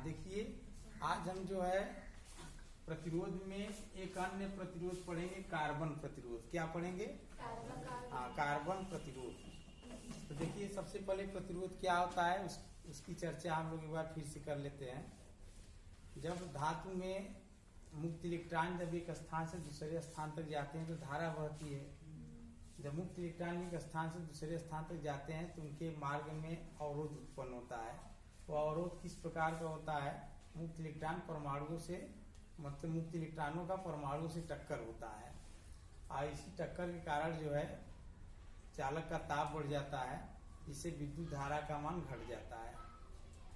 देखिए आज हम जो है प्रतिरोध में एक अन्य प्रतिरोध पढ़ेंगे, कार्बन प्रतिरोध। क्या पढ़ेंगे? कार्बन प्रतिरोध। तो देखिए सबसे पहले प्रतिरोध क्या होता है उसकी चर्चा हम लोग एक बार फिर से कर लेते हैं। जब धातु में मुक्त इलेक्ट्रॉन जब एक स्थान से दूसरे स्थान तक जाते हैं तो धारा बहती है। जब मुक्त इलेक्ट्रॉन एक स्थान से दूसरे स्थान तक जाते हैं तो उनके मार्ग में अवरोध उत्पन्न होता है। वो अवरोध किस प्रकार का होता है? मुक्त इलेक्ट्रॉन परमाणुओं से, मतलब मुक्त इलेक्ट्रॉनों का परमाणु से टक्कर होता है और इसी टक्कर के कारण जो है चालक का ताप बढ़ जाता है, जिससे विद्युत धारा का मान घट जाता है।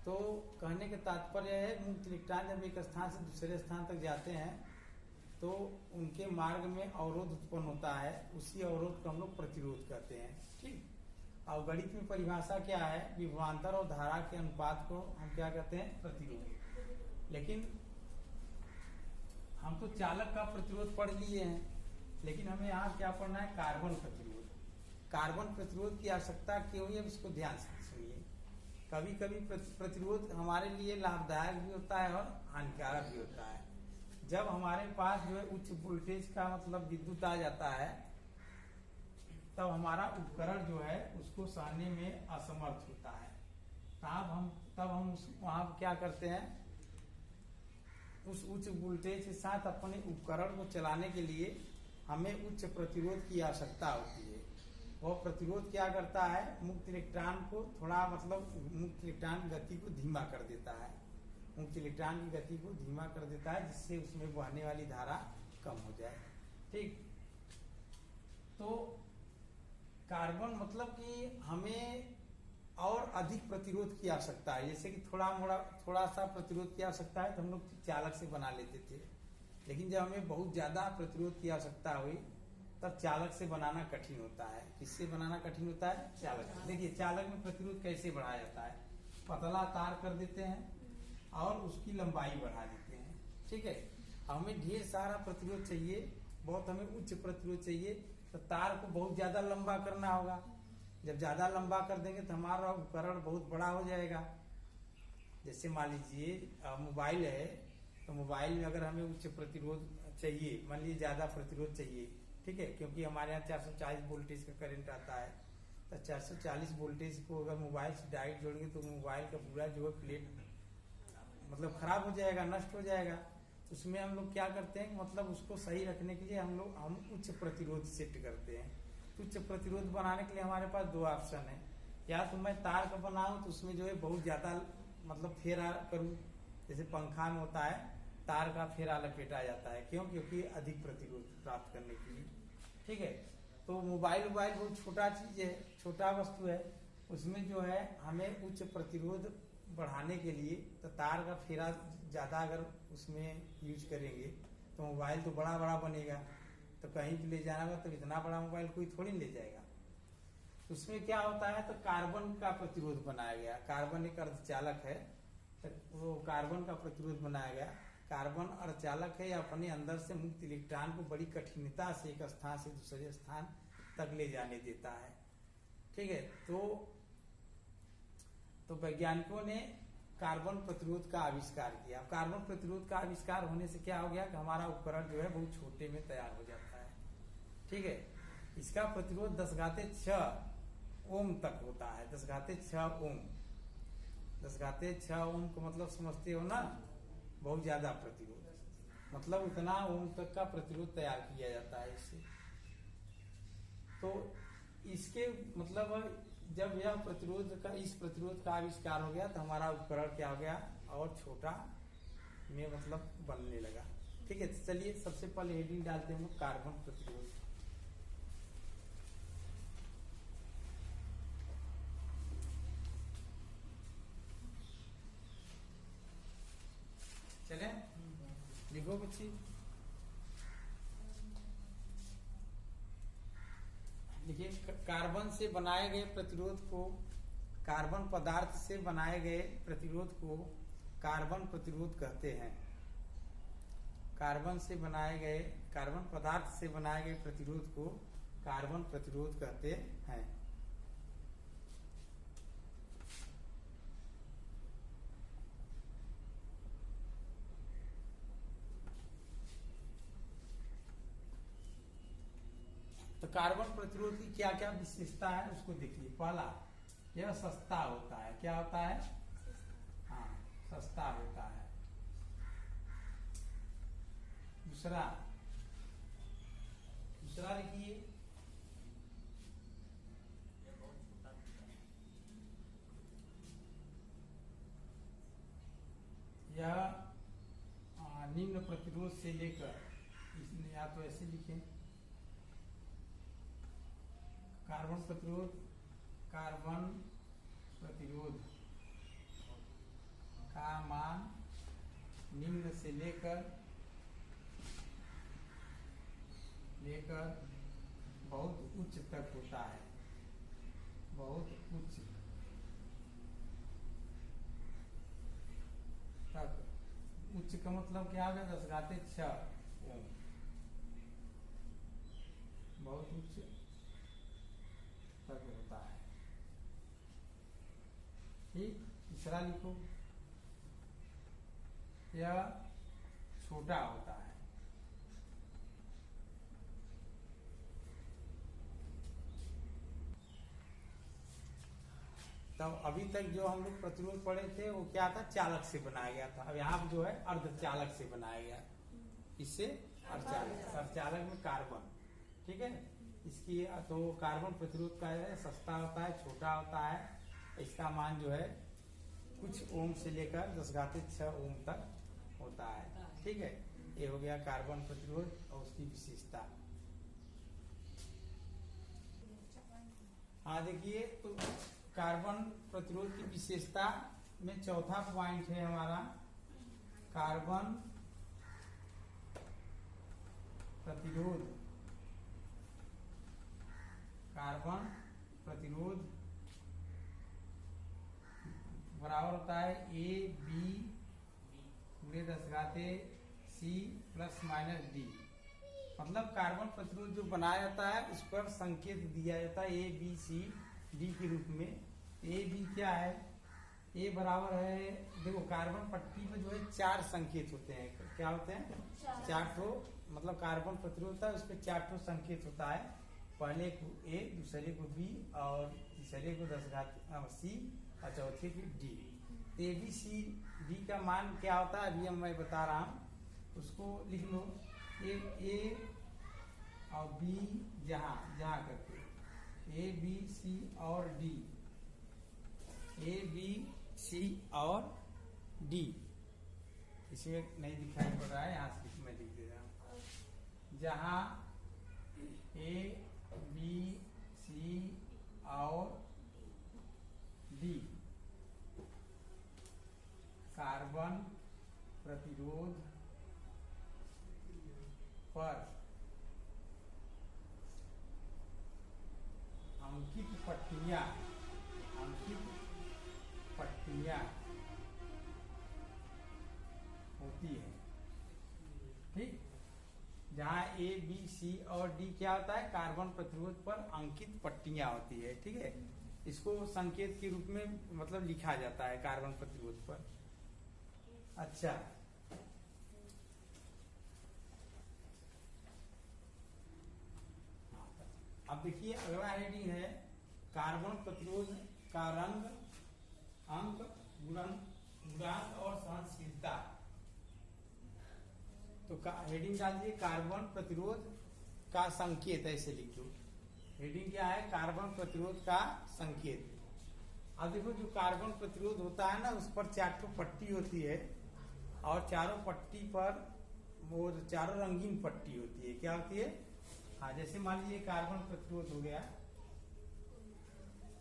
तो कहने का तात्पर्य है मुक्त इलेक्ट्रॉन जब एक स्थान से दूसरे स्थान तक जाते हैं तो उनके मार्ग में अवरोध उत्पन्न होता है। उसी अवरोध को हम लोग प्रतिरोध कहते हैं। ठीक। और गणित में परिभाषा क्या है? विभवांतर और धारा के अनुपात को हम क्या कहते हैं? प्रतिरोध। लेकिन हम तो चालक का प्रतिरोध पढ़ लिए हैं, लेकिन हमें यहाँ क्या पढ़ना है? कार्बन प्रतिरोध। कार्बन प्रतिरोध की आवश्यकता क्यों है इसको ध्यान से सुनिए। कभी कभी प्रतिरोध हमारे लिए लाभदायक भी होता है और हानिकारक भी होता है। जब हमारे पास जो है उच्च वोल्टेज का मतलब विद्युत आ जाता है तब हमारा उपकरण जो है उसको सहने में असमर्थ होता है। तब हम वहां क्या करते हैं? उस उच्च वोल्टेज के साथ अपने उपकरण को चलाने के लिए हमें उच्च प्रतिरोध की आवश्यकता होती है। वह प्रतिरोध क्या करता है? मुक्त इलेक्ट्रॉन को थोड़ा मतलब मुक्त इलेक्ट्रॉन गति को धीमा कर देता है। मुक्त इलेक्ट्रॉन की गति को धीमा कर देता है जिससे उसमें बहने वाली धारा कम हो जाए। ठीक। तो कार्बन मतलब कि हमें और अधिक प्रतिरोध की आवश्यकता है। जैसे कि थोड़ा सा प्रतिरोध की आवश्यकता है तो हम लोग चालक से बना लेते थे, लेकिन जब हमें बहुत ज्यादा प्रतिरोध की आवश्यकता हुई तब चालक से बनाना कठिन होता है। किससे बनाना कठिन होता है? चालक से। देखिए चालक में प्रतिरोध कैसे बढ़ाया जाता है? पतला तार कर देते हैं और उसकी लंबाई बढ़ा देते हैं। ठीक है। हमें ढेर सारा प्रतिरोध चाहिए, बहुत हमें उच्च प्रतिरोध चाहिए तो तार को बहुत ज्यादा लंबा करना होगा। जब ज्यादा लंबा कर देंगे तो हमारा उपकरण बहुत बड़ा हो जाएगा। जैसे मान लीजिए मोबाइल है तो मोबाइल में अगर हमें उच्च प्रतिरोध चाहिए, मान लीजिए ज्यादा प्रतिरोध चाहिए, ठीक है, क्योंकि हमारे यहाँ 440 वोल्टेज का करंट आता है तो 440 वोल्टेज को अगर मोबाइल से डायरेक्ट जोड़ेंगे तो मोबाइल का पूरा जो है प्लेट मतलब खराब हो जाएगा, नष्ट हो जाएगा। तो उसमें हम लोग क्या करते हैं, मतलब उसको सही रखने के लिए हम उच्च प्रतिरोध सेट करते हैं। तो उच्च प्रतिरोध बनाने के लिए हमारे पास दो ऑप्शन है। या तो मैं तार का बनाऊं तो उसमें जो है बहुत ज्यादा मतलब फेरा करूं, जैसे पंखा में होता है तार का फेरा लपेटा जाता है। क्यों? क्योंकि अधिक प्रतिरोध प्राप्त करने के लिए। ठीक है। तो मोबाइल बहुत छोटा चीज है, छोटा वस्तु है, उसमें जो है हमें उच्च प्रतिरोध बढ़ाने के लिए तो तार का फेरा ज्यादा अगर उसमें यूज करेंगे तो मोबाइल तो बड़ा बड़ा बनेगा, तो कहीं भी ले जाना होगा तो इतना बड़ा मोबाइल कोई थोड़ी ले जाएगा। तो उसमें क्या होता है, तो कार्बन का प्रतिरोध बनाया गया। कार्बन एक अर्धचालक है, तो वो कार्बन का प्रतिरोध बनाया गया। कार्बन अर्धचालक है, अपने अंदर से मुक्त इलेक्ट्रॉन को बड़ी कठिनता से एक स्थान से दूसरे स्थान तक ले जाने देता है। ठीक है। तो वैज्ञानिकों ने कार्बन प्रतिरोध का आविष्कार किया। कार्बन प्रतिरोध का आविष्कार होने से क्या हो गया कि हमारा उपकरण जो है बहुत छोटे में तैयार हो जाता है। ठीक है। इसका प्रतिरोध 10⁶ ओम तक होता है। 10⁶ ओम। 10⁶ ओम को मतलब समझते हो ना, बहुत ज्यादा प्रतिरोध, मतलब उतना ओम तक का प्रतिरोध तैयार किया जाता है इससे। तो इसके मतलब जब यह इस प्रतिरोध का आविष्कार हो गया तो हमारा उपकरण क्या हो गया, और छोटा में मतलब बनने लगा। ठीक है। तो चलिए सबसे पहले हेडिंग डालते हैं कार्बन प्रतिरोध। चले लिखो बच्ची। देखिए कार्बन से बनाए गए प्रतिरोध को, कार्बन पदार्थ से बनाए गए प्रतिरोध को कार्बन प्रतिरोध कहते हैं। कार्बन पदार्थ से बनाए गए प्रतिरोध को कार्बन प्रतिरोध कहते हैं। कार्बन प्रतिरोध की क्या क्या विशेषता है उसको देखिए। पहला, यह सस्ता होता है। क्या होता है? हाँ, सस्ता होता है। दूसरा लिखिए, यह निम्न प्रतिरोध से लेकर, इसमें या तो ऐसे लिखें, कार्बन प्रतिरोध का मान निम्न से लेकर बहुत उच्च तक होता है। बहुत उच्च तक, उच्च का मतलब क्या होगा? 10⁻6 ओम। बहुत उच्च तक होता है। ठीक। तीसरा लिखो, यह छोटा होता है। तब अभी तक जो हम लोग प्रतिरोध पढ़े थे वो क्या था? चालक से बनाया गया था। अब यहाँ जो है अर्धचालक से बनाया गया। इससे अर्धचालक में कार्बन, ठीक है। इसकी तो कार्बन प्रतिरोध का है सस्ता होता है, छोटा होता है। इसका मान जो है कुछ ओम से लेकर 10⁻6 ओम तक होता है। ठीक है, ये हो गया कार्बन प्रतिरोध और उसकी विशेषता। हाँ देखिए, तो कार्बन प्रतिरोध की विशेषता में चौथा पॉइंट है हमारा कार्बन प्रतिरोध। कार्बन प्रतिरोध बराबर होता है AB पूरे 10⁻C ± D। मतलब कार्बन प्रतिरोध जो बनाया जाता है उस पर संकेत दिया जाता है ABCD के रूप में। ए बी क्या है? ए बराबर है, देखो कार्बन पट्टी में जो है 4 संकेत होते हैं। क्या होते हैं? 4 ठो, मतलब कार्बन प्रतिरोध है उस पर 4 ठो संकेत होता है। पहले को ए, दूसरे को बी और तीसरे को 10⁻C और चौथे को डी। ABCD का मान क्या होता है अभी मैं बता रहा हूँ, उसको लिख लो। ए और बी जहाँ करके ABC और D, ABC और D। इसमें नहीं दिखाई पड़ रहा है, यहाँ से मैं लिख दे रहा हूँ। जहाँ ABC और D कार्बन प्रतिरोध पर अंकित पट्टियां होती है। ठीक, जहाँ ABC और D क्या होता है? कार्बन प्रतिरोध पर अंकित पट्टियां होती है। ठीक है, इसको संकेत के रूप में मतलब लिखा जाता है कार्बन प्रतिरोध पर। अच्छा, अब देखिए अगला हेडिंग है कार्बन प्रतिरोध का रंग, अंक, गुणांक और सहनशीलता। तो हेडिंग डाल दिए कार्बन प्रतिरोध का संकेत, ऐसे लिख दो। हेडिंग क्या है? कार्बन प्रतिरोध का संकेत। अब देखो जो कार्बन प्रतिरोध होता है ना उस पर 4 ठो पट्टी होती है और चारों पट्टी पर वो चारों रंगीन पट्टी होती है। क्या होती है? हाँ, जैसे मान लीजिए कार्बन प्रतिरोध हो गया,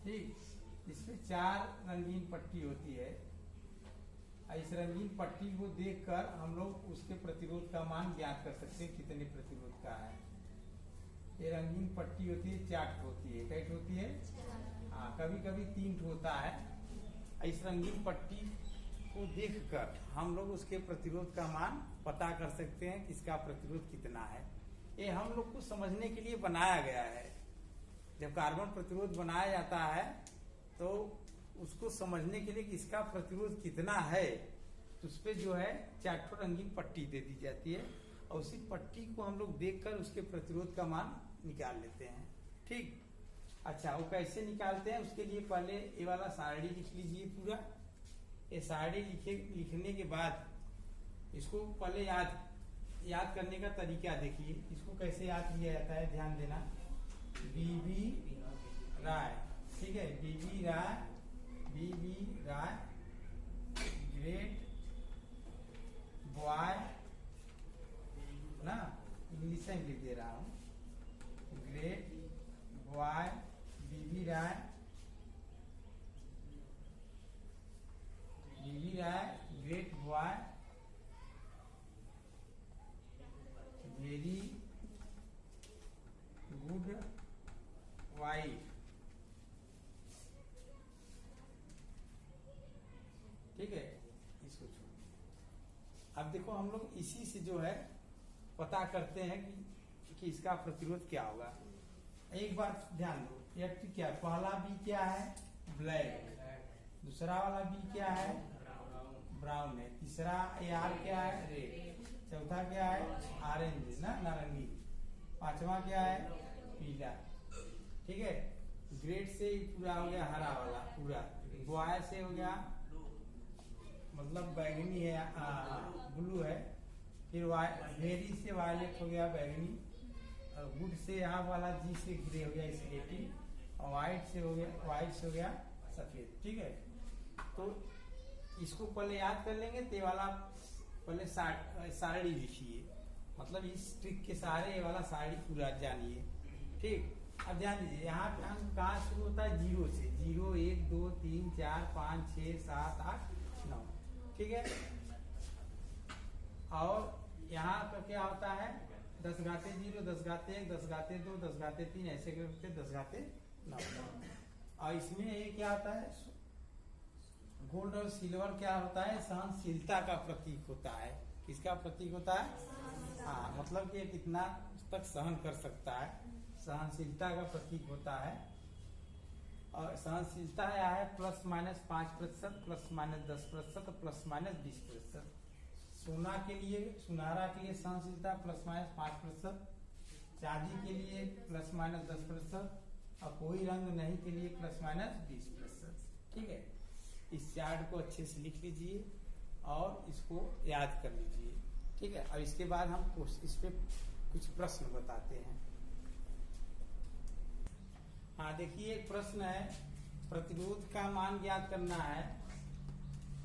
ठीक, इसमें 4 रंगीन पट्टी होती है। इस रंगीन पट्टी को देखकर हम लोग उसके प्रतिरोध का मान ज्ञात कर सकते हैं कितने प्रतिरोध का है। ये रंगीन पट्टी होती है, 4 होती है। कैट होती है? हाँ, कभी कभी 3 होता है। इस रंगीन पट्टी को देखकर हम लोग उसके प्रतिरोध का मान पता कर सकते हैं कि इसका प्रतिरोध कितना है। ये हम लोग को समझने के लिए बनाया गया है। जब कार्बन प्रतिरोध बनाया जाता है तो उसको समझने के लिए कि इसका प्रतिरोध कितना है तो उस पर जो है 4 रंगीन पट्टी दे दी जाती है और उसी पट्टी को हम लोग देखकर उसके प्रतिरोध का मान निकाल लेते हैं। ठीक, अच्छा वो कैसे निकालते हैं उसके लिए पहले ये वाला सारणी लिख लीजिए पूरा। ये सारणी लिखने के बाद इसको पहले याद करने का तरीका देखिए, इसको कैसे याद किया जाता है ध्यान देना। बीबी राय, ठीक है, बीबी राय ग्रेट बॉय ना, इंग्लिश में लिख दे रहा हूँ, great boy B B Roy great boy very good wife. ठीक है, इसको छोड़। अब देखो हम लोग इसी से जो है पता करते हैं कि इसका प्रतिरोध क्या होगा। एक बात ध्यान दो, इलेक्ट्रिक क्या है, पहला बी क्या है, ब्लैक, दूसरा वाला बी क्या है, ब्राउन है, तीसरा आर क्या है, रेड, चौथा क्या है, ऑरेंज ना, नारंगी, पांचवा क्या है, पीला। ठीक है, ग्रेड से पूरा हो गया हरा वाला पूरा, बॉय से हो गया मतलब बैगनी है, ब्लू है, फिर वेरी से वायलेट हो गया बैगनी, और गुड से यहाँ वाला जी से ग्रे हो गया स्लेटी, और व्हाइट से हो गया सफेद। ठीक है, तो इसको पहले याद कर लेंगे, ते वाला पहले सारणी लिखिए, मतलब इस ट्रिक के सहारे ये वाला सारणी पूरा जानिए। ठीक, अब ध्यान दीजिए यहाँ पे हम कहाँ शुरू होता है, 0 से, 0 1 2 3 4 5 6 7 8 9। ठीक है, और यहाँ पर क्या होता है, 10 घाते 0, 10 घाते 1, 10 घाते 2, 10 घाते 3, ऐसे करके 10 घाते 9। और इसमें ये क्या होता है, गोल्ड और सिल्वर क्या होता है, सहनशीलता का प्रतीक होता है। किसका प्रतीक होता है, हाँ, मतलब कि कितना तक सहन कर सकता है, सहनशीलता का प्रतीक होता है। और सहनशीलता है ±5%, ±10%, ±20%। सोना के लिए, सुनहरा के लिए सहनशीलता ±5%, चांदी के लिए ±10%, और कोई रंग नहीं के लिए ±20%। ठीक है, इस चार्ट को अच्छे से लिख लीजिए और इसको याद कर लीजिए। ठीक है, अब इसके बाद हम इस पे कुछ प्रश्न बताते हैं। हाँ देखिए, एक प्रश्न है, प्रतिरोध का मान ज्ञात करना है,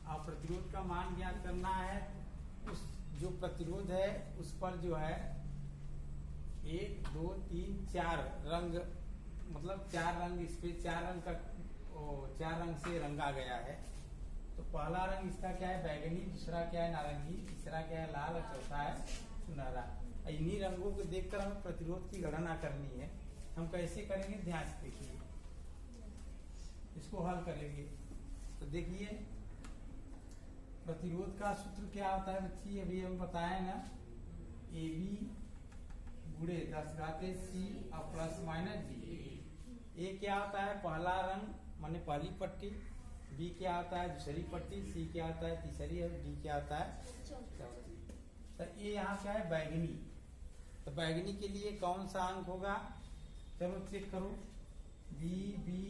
और प्रतिरोध का मान ज्ञात करना है, उस जो प्रतिरोध है उस पर जो है 1 2 3 4 रंग, मतलब 4 रंग, इस पे 4 रंग का 4 रंग से रंगा गया है। तो पहला रंग इसका क्या है, बैगनी, दूसरा क्या है, नारंगी, तीसरा क्या है, लाल, और चौथा है सुनहरा। इन्हीं रंगों को देखकर हमें प्रतिरोध की गणना करनी है। हम कैसे करेंगे, ध्यान से देखिए, इसको हल करेंगे। तो देखिए, प्रतिरोध का सूत्र क्या होता है बच्ची, अभी हम बताए ना, AB गुणे 10 घाते C और ±G। ए क्या होता है, पहला रंग माने पहली पट्टी, बी क्या होता है, दूसरी पट्टी, सी क्या होता है, तीसरी, और डी क्या होता है, चौथी। तो ये यहाँ क्या है, बैगनी। तो बैगनी के लिए कौन सा अंक होगा, चलो चेक करो, बीबी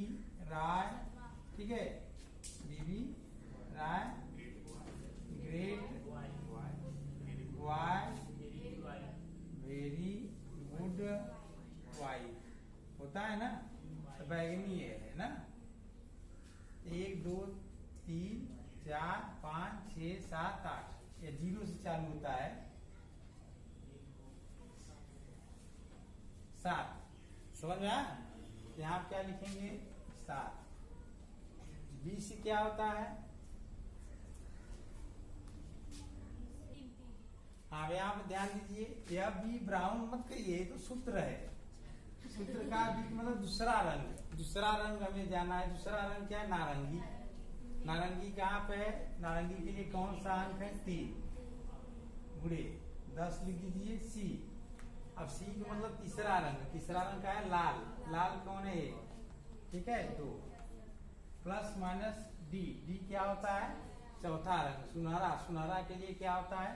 राय, ठीक है, B B Roy great Y very good wife होता है ना, तो बैगनी है ना। 1 2 3 4 5 6 7 8, ये 0 से चालू होता है, 7, समझ में आया। यहाँ क्या लिखेंगे, 7। बी से क्या होता है, हाँ यहाँ पे ध्यान दीजिए, यह बी ब्राउन मत कहिए, तो सूत्र है, सूत्र का बी मतलब दूसरा रंग हमें जाना है। दूसरा रंग क्या है, नारंगी। नारंगी कहाँ पे है, नारंगी के लिए कौन सा अंक है, 3 गुणे 10 लिख दीजिए सी। अब सी का मतलब तीसरा रंग का है लाल, लाल कौन है, ठीक है, 2 +-डी क्या होता है, चौथा रंग, सुनहरा के लिए क्या होता है,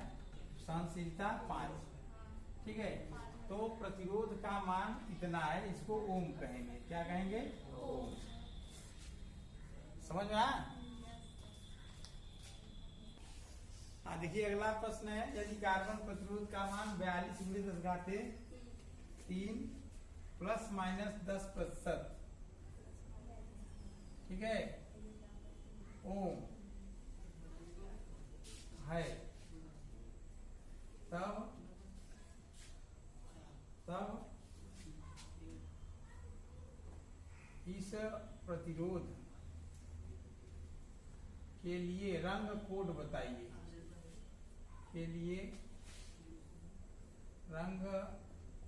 सहनशीलता 5। ठीक है, तो प्रतिरोध का मान इतना है, इसको ओम कहेंगे। क्या कहेंगे? ओम। समझ में आया? हाँ, देखिए अगला प्रश्न है, यदि कार्बन प्रतिरोध का मान 42×10⁻³ ±10%, ठीक है, ओम है, तब इस प्रतिरोध के लिए रंग कोड बताइए। के लिए रंग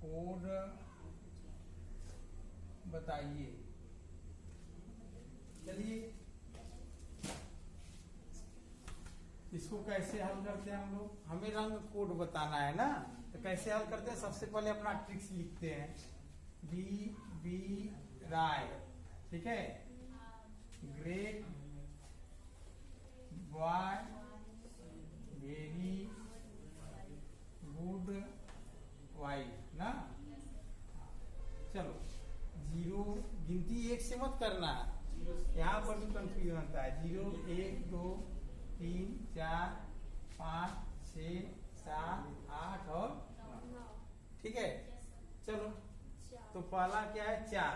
कोड बताइए। चलिए इसको कैसे हल करते हैं हम लोग? हमें रंग कोड बताना है ना, तो कैसे हल करते हैं? सबसे पहले अपना ट्रिक्स लिखते हैं। बी राय, ठीक है, great boy, very good wife ना। चलो, 0 गिनती 1 से मत करना है, यहाँ पर भी कंफ्यूजन होता है। 0 1 2 3 4 5 6 7 8 और 9, ठीक है। चलो, तो पहला क्या है? 4।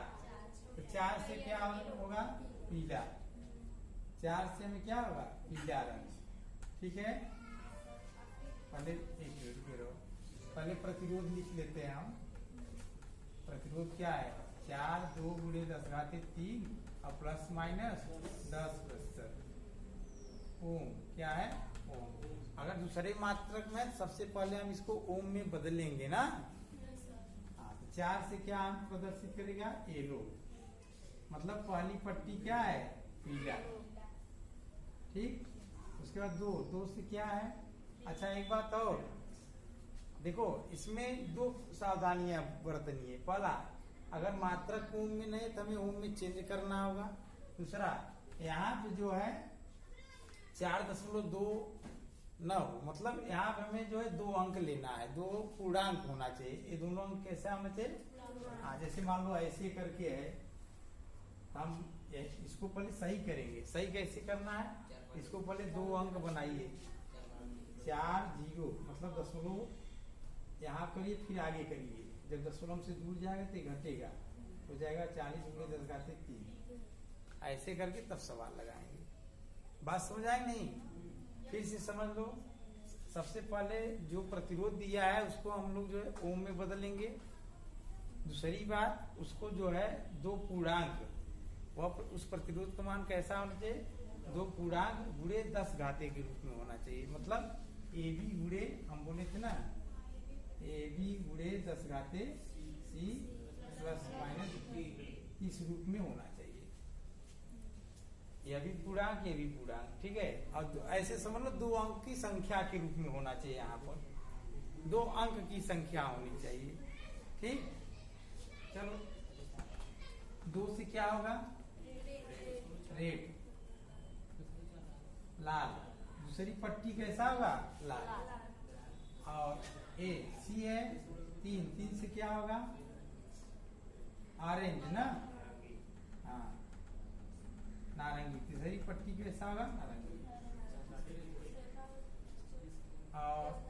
तो 4 से क्या होगा? पीला। 4 से में क्या होगा? पीला रंग, ठीक है। पहले पहले प्रतिरोध लिख लेते हैं हम। प्रतिरोध क्या है? 4 2 × 10⁻³ और ±10%। ओम क्या है? ओम। अगर दूसरे मात्रक में, सबसे पहले हम इसको ओम में बदलेंगे ना। हाँ, तो 4 से क्या हम प्रदर्शित करेगा? येलो, मतलब पहली पट्टी क्या है? पीला, ठीक। उसके बाद 2 से क्या है? अच्छा, एक बात और देखो, इसमें 2 सावधानियां बरतनी है। पहला, अगर मात्रक ओम में नहीं तो हमें ओम में चेंज करना होगा। दूसरा, यहाँ पे जो है 4.29, मतलब यहाँ पे हमें जो है 2 अंक लेना है, 2 पूर्णांक होना चाहिए। ये दोनों अंक कैसे होना चाहिए? हाँ, जैसे मान लो ऐसे करके है, हम इसको पहले सही करेंगे। सही कैसे करना है? इसको पहले 2 अंक बनाइए। 4 0, मतलब दशमलव यहाँ करिए, फिर आगे करिए। जब दशमलव से दूर जाएगा तो घटेगा, हो जाएगा 40×10⁻³ ऐसे करके तब सवाल लगाएंगे। बात समझ आए नहीं? फिर से समझ लो। सबसे पहले जो प्रतिरोध दिया है उसको हम लोग जो है ओम में बदलेंगे। दूसरी बात, उसको जो है 2 पूर्णांक, वह उस प्रतिरोध का मान कैसा होना चाहिए? 2 पूर्णांक × 10 के रूप में होना चाहिए। मतलब AB × हम बोले थे ना, AB × 10⁻³ ± इस रूप में होना चाहिए। यह भी पूर्णांक, ये भी पूर्णांक, ठीक है। और ऐसे समझ लो 2 अंक की संख्या के रूप में होना चाहिए। यहाँ पर 2 अंक की संख्या होनी चाहिए, ठीक। चलो, 2 से क्या होगा? रेड, लाल। दूसरी पट्टी कैसा होगा? लाल। और C है 3 से क्या होगा? ऑरेंज ना। हाँ, नारंगी। तीसरी पट्टी कैसा होगा? नारंगी। और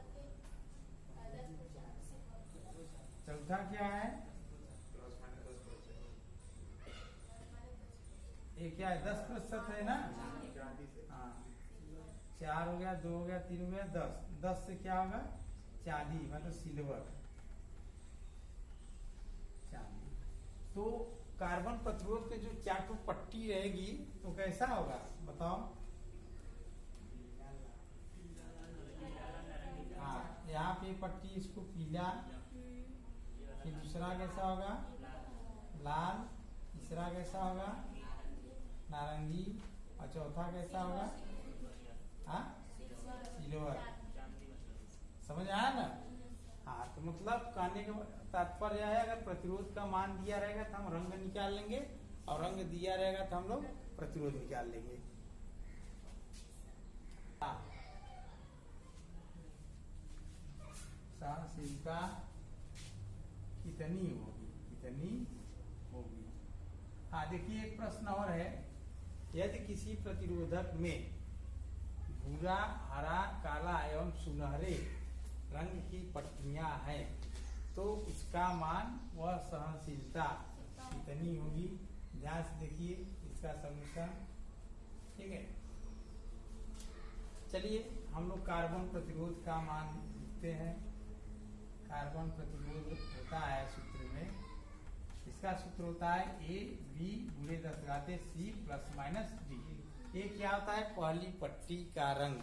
चौथा क्या है? ये क्या है? 10% है ना। हाँ, 4 हो गया, 2 हो गया, 3 हो गया, 10। 10 से क्या होगा? चांदी, मतलब सिल्वर, चांदी। तो कार्बन प्रतिरोध के जो 4 पट्टी रहेगी तो कैसा होगा बताओ? हाँ, यहाँ पे पट्टी इसको पीला, फिर दूसरा कैसा होगा? लाल, तीसरा कैसा होगा? नारंगी, और चौथा कैसा होगा? हाँ, सिल्वर। समझ आया ना? हाँ, तो मतलब कहने का तात्पर्य है, अगर प्रतिरोध का मान दिया रहेगा तो हम रंग निकाल लेंगे, और रंग दिया रहेगा तो हम लोग प्रतिरोध निकाल लेंगे। सिल्का कितनी होगी, कितनी होगी। हाँ देखिए एक प्रश्न और है, यदि किसी प्रतिरोधक में भूरा, हरा, काला एवं सुनहरे रंग की पट्टियां हैं तो उसका मान व सहनशीलता कितनी होगी। ध्यान से देखिए इसका समीकरण, ठीक है। चलिए हम लोग कार्बन प्रतिरोध का मान लिखते हैं। कार्बन प्रतिरोध होता है सूत्र में, इसका सूत्र होता है ए बी गुणे 10 सी प्लस माइनस डी। ये क्या होता है, पहली पट्टी का रंग,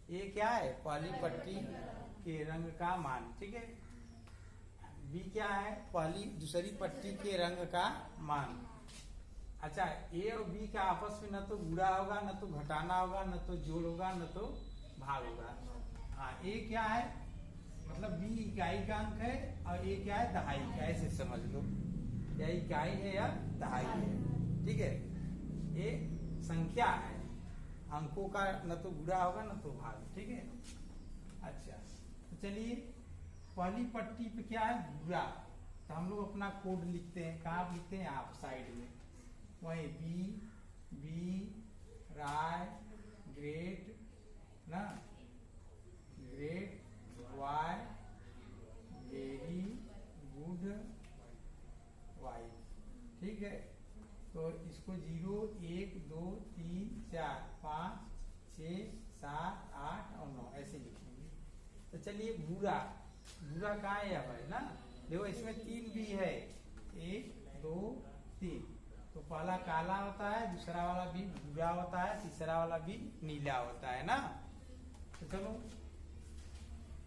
ये क्या है, पहली पट्टी के रंग का मान, ठीक है। बी क्या है, पहली दूसरी पट्टी के रंग का मान। अच्छा, ए और बी का आपस में न तो गुणा होगा, न तो घटाना होगा, न तो जोड़ होगा, न तो भाग होगा। हाँ, ए क्या है, मतलब बी इकाई का अंक है और ए क्या है, दहाई का, ऐसे समझ लो, या इकाई है या दहाई है, ठीक है। ये संख्या है, अंकों का न तो गुणा होगा न तो भाग, ठीक है। अच्छा तो चलिए पहली पट्टी पे क्या है, गुणा, तो हम लोग अपना कोड लिखते हैं, कहाँ लिखते हैं, आप साइड में, वही बी राय ग्रेट ना, great Y very good Y, ठीक है। तो इसको 0 1 2 3 4 5 6 7 8 और 9 ऐसे लिखेंगे। तो चलिए भूरा, भूरा कहाँ है ना, देखो इसमें 3 भी है, 1 2 3, तो पहला काला होता है, दूसरा वाला भी भूरा होता है, तीसरा वाला भी नीला होता है ना। तो चलो,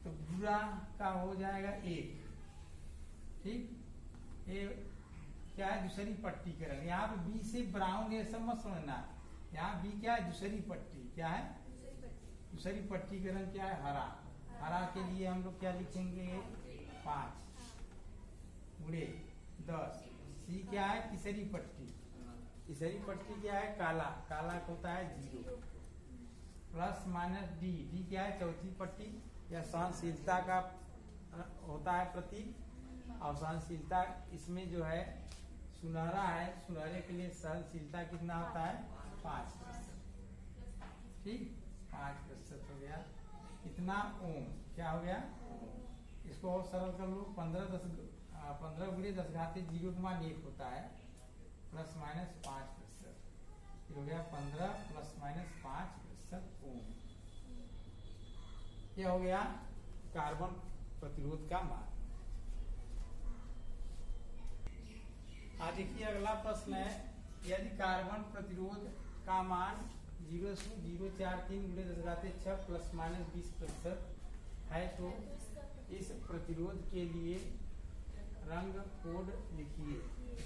तो भूरा का हो जाएगा 1, ठीक, ये क्या है, दूसरी पट्टी का रंग। यहाँ पे बी से ब्राउन ये सब मत समझना, यहाँ बी क्या है, दूसरी पट्टी, क्या है, दूसरी पट्टी का रंग क्या है, हरा। हरा के लिए हम लोग क्या लिखेंगे, 5 गुणे 10। सी क्या है, तीसरी पट्टी, तीसरी पट्टी क्या है, काला, काला होता है 0 प्लस माइनस डी, डी क्या है, चौथी पट्टी या सहनशीलता का होता है प्रतीक, और सहनशीलता इसमें जो है सुनहरा है, सुनहरे के लिए सहनशीलता कितना होता है, 5%, ठीक, 5% हो गया। कितना, ओम, क्या हो गया, इसको और सरल कर लो, 15 गुणे 10 घाते 0 का मान 1 होता है, प्लस माइनस 5%, हो गया 15 प्लस माइनस 5% ओम। यह हो गया कार्बन प्रतिरोध का मान। आज देखिए अगला प्रश्न है, यदि कार्बन प्रतिरोध का मान 0.043 गुणे 10 प्लस माइनस 20% है तो इस प्रतिरोध के लिए रंग कोड लिखिए।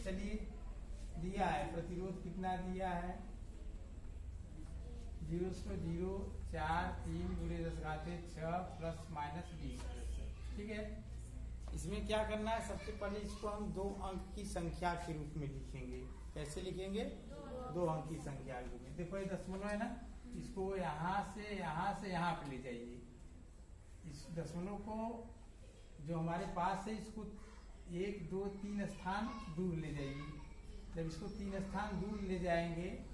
चलिए दिया है, प्रतिरोध कितना दिया है, 0.043 गुणे 10 प्लस माइनस 20%, ठीक है। इसमें क्या करना है, सबसे पहले इसको हम 2 अंक की संख्या के रूप में लिखेंगे। कैसे लिखेंगे, 2 अंक की संख्या के रूप में। देखो ये दशमलव है ना, इसको यहाँ से यहाँ पे ले जाइए, इस दशमलव को जो हमारे पास है इसको 1 2 3 स्थान दूर ले जाइए। जब इसको 3 स्थान दूर ले जाएंगे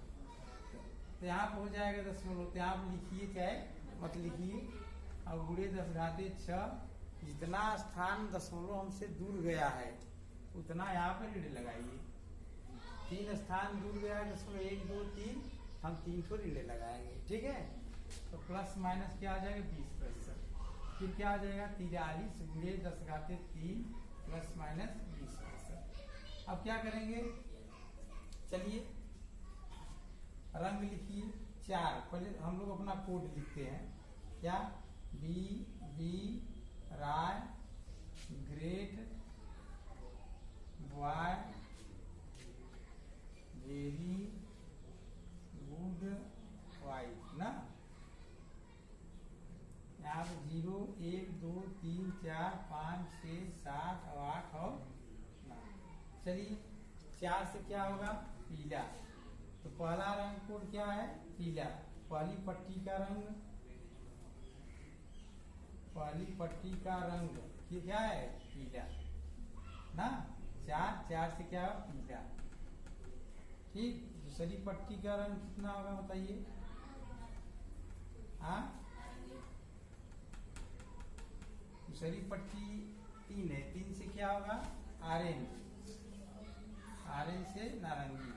तो यहाँ पे हो जाएगा दशमलव, तो यहाँ पे लिखिए चाहे मत लिखिए, और गुणे 10 जितना स्थान दशमलव हमसे दूर गया है उतना यहाँ पे ऋण लगाइए। 3 स्थान दूर गया है दशमलव, 1 2 3, हम 3 को ऋण लगाएंगे, ठीक है। तो प्लस माइनस क्या आ जाएगा, 20%, फिर क्या आ जाएगा, 43 गुणे 10 प्लस माइनस 20%। अब क्या करेंगे, चलिए रंग लिखिए 4, पहले हम लोग अपना कोड लिखते हैं, क्या, बी राय great Y very good Y ना। यहाँ पे 0 1 2 3 4 5 6 7 8 और 9। चलिए 4 से क्या होगा, पीला, तो पहला रंग कोड क्या है, पीला, पहली पट्टी का रंग, पहली पट्टी का रंग ये क्या है, पीला, ना, चार, चार से क्या होगा, पीला। ठीक, दूसरी पट्टी का रंग कितना होगा बताइए। हाँ, दूसरी पट्टी 3 है, 3 से क्या होगा, ऑरेंज, ऑरेंज से नारंगी।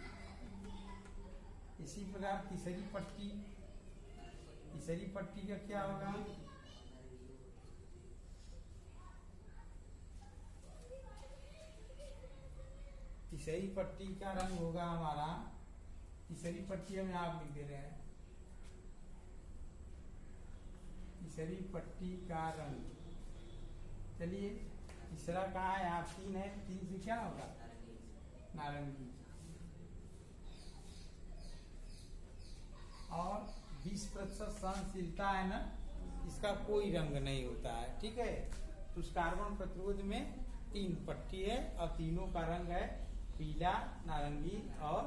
इसी प्रकार तीसरी पट्टी, तीसरी पट्टी का क्या होगा, तीसरी पट्टी का रंग होगा हमारा, तीसरी पट्टी हमें आप लिख दे रहे हैं, तीसरी पट्टी का रंग। चलिए तीसरा कहाँ है, यहाँ 3 है, 3 से क्या होगा, नारंगी। और 20% सहनशीलता है ना, इसका कोई रंग नहीं होता है। ठीक है, तो उस कार्बन प्रतिरोध में 3 पट्टी है और तीनों का रंग है पीला, नारंगी और